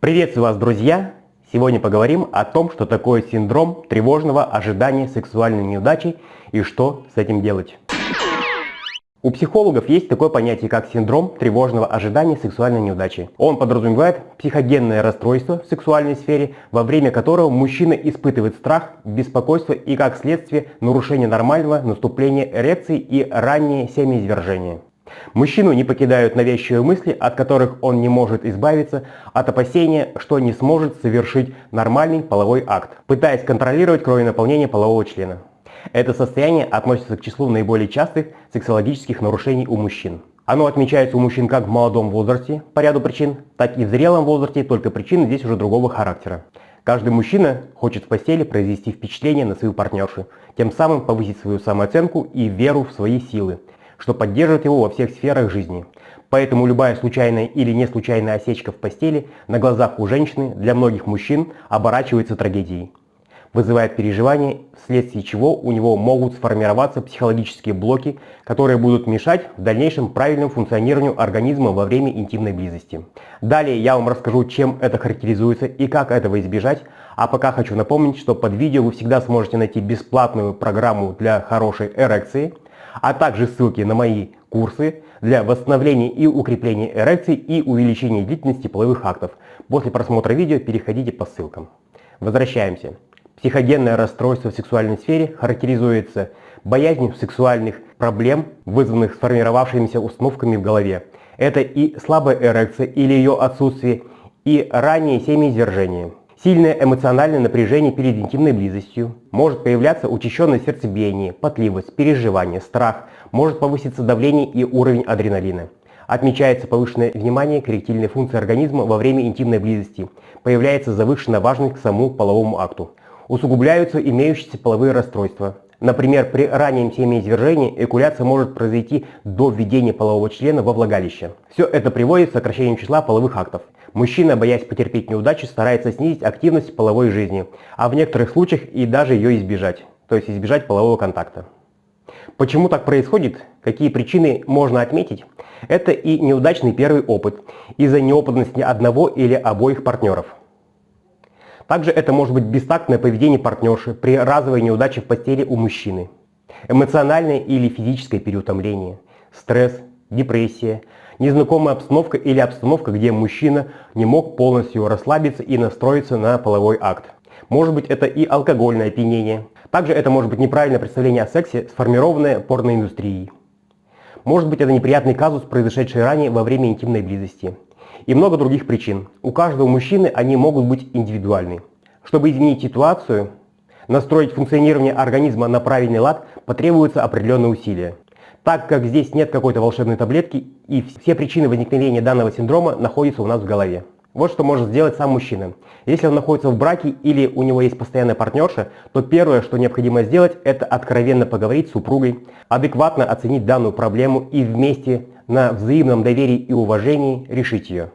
Приветствую вас, друзья! Сегодня поговорим о том, что такое синдром тревожного ожидания сексуальной неудачи и что с этим делать. У психологов есть такое понятие, как синдром тревожного ожидания сексуальной неудачи. Он подразумевает психогенное расстройство в сексуальной сфере, во время которого мужчина испытывает страх, беспокойство и, как следствие, нарушение нормального наступления эрекции и раннее семяизвержение. Мужчину не покидают навязчивые мысли, от которых он не может избавиться, от опасения, что не сможет совершить нормальный половой акт, пытаясь контролировать кровонаполнение полового члена. Это состояние относится к числу наиболее частых сексологических нарушений у мужчин. Оно отмечается у мужчин как в молодом возрасте по ряду причин, так и в зрелом возрасте, только причины здесь уже другого характера. Каждый мужчина хочет в постели произвести впечатление на свою партнершу, тем самым повысить свою самооценку и веру в свои силы, что поддерживает его во всех сферах жизни. Поэтому любая случайная или не случайная осечка в постели на глазах у женщины для многих мужчин оборачивается трагедией, вызывает переживания, вследствие чего у него могут сформироваться психологические блоки, которые будут мешать в дальнейшем правильному функционированию организма во время интимной близости. Далее я вам расскажу, чем это характеризуется и как этого избежать, а пока хочу напомнить, что под видео вы всегда сможете найти бесплатную программу для хорошей эрекции, а также ссылки на мои курсы для восстановления и укрепления эрекции и увеличения длительности половых актов. После просмотра видео переходите по ссылкам. Возвращаемся. Психогенное расстройство в сексуальной сфере характеризуется боязнью сексуальных проблем, вызванных сформировавшимися установками в голове. Это и слабая эрекция или ее отсутствие, и раннее семяизвержение. Сильное эмоциональное напряжение перед интимной близостью, может появляться учащенное сердцебиение, потливость, переживание, страх, может повыситься давление и уровень адреналина. Отмечается повышенное внимание к эректильной функции организма во время интимной близости, появляется завышенная важность к самому половому акту. Усугубляются имеющиеся половые расстройства. Например, при раннем семяизвержении эякуляция может произойти до введения полового члена во влагалище. Все это приводит к сокращению числа половых актов. Мужчина, боясь потерпеть неудачу, старается снизить активность половой жизни, а в некоторых случаях и даже ее избежать, то есть избежать полового контакта. Почему так происходит? Какие причины можно отметить? Это и неудачный первый опыт из-за неопытности одного или обоих партнеров. Также это может быть бестактное поведение партнерши при разовой неудаче в постели у мужчины, эмоциональное или физическое переутомление, стресс, депрессия, незнакомая обстановка или обстановка, где мужчина не мог полностью расслабиться и настроиться на половой акт. Может быть, это и алкогольное опьянение. Также это может быть неправильное представление о сексе, сформированное порноиндустрией. Может быть, это неприятный казус, произошедший ранее во время интимной близости. И много других причин. У каждого мужчины они могут быть индивидуальны. Чтобы изменить ситуацию, настроить функционирование организма на правильный лад, потребуются определенные усилия. Так как здесь нет какой-то волшебной таблетки, и все причины возникновения данного синдрома находятся у нас в голове. Вот что может сделать сам мужчина. Если он находится в браке или у него есть постоянная партнерша, то первое, что необходимо сделать, это откровенно поговорить с супругой, адекватно оценить данную проблему и вместе на взаимном доверии и уважении решить ее.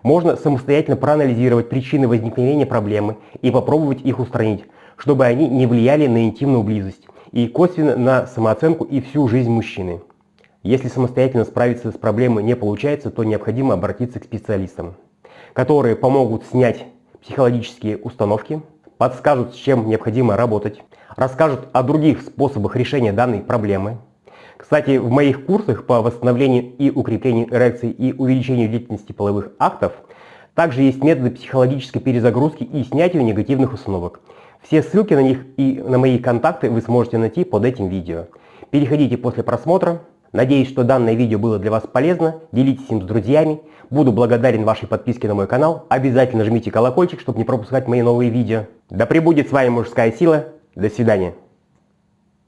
Можно самостоятельно проанализировать причины возникновения проблемы и попробовать их устранить, чтобы они не влияли на интимную близость и косвенно на самооценку и всю жизнь мужчины. Если самостоятельно справиться с проблемой не получается, то необходимо обратиться к специалистам, которые помогут снять психологические установки, подскажут, с чем необходимо работать, расскажут о других способах решения данной проблемы. Кстати, в моих курсах по восстановлению и укреплению эрекции и увеличению длительности половых актов также есть методы психологической перезагрузки и снятия негативных установок. Все ссылки на них и на мои контакты вы сможете найти под этим видео. Переходите после просмотра. Надеюсь, что данное видео было для вас полезно. Делитесь им с друзьями. Буду благодарен вашей подписке на мой канал. Обязательно жмите колокольчик, чтобы не пропускать мои новые видео. Да пребудет с вами мужская сила. До свидания.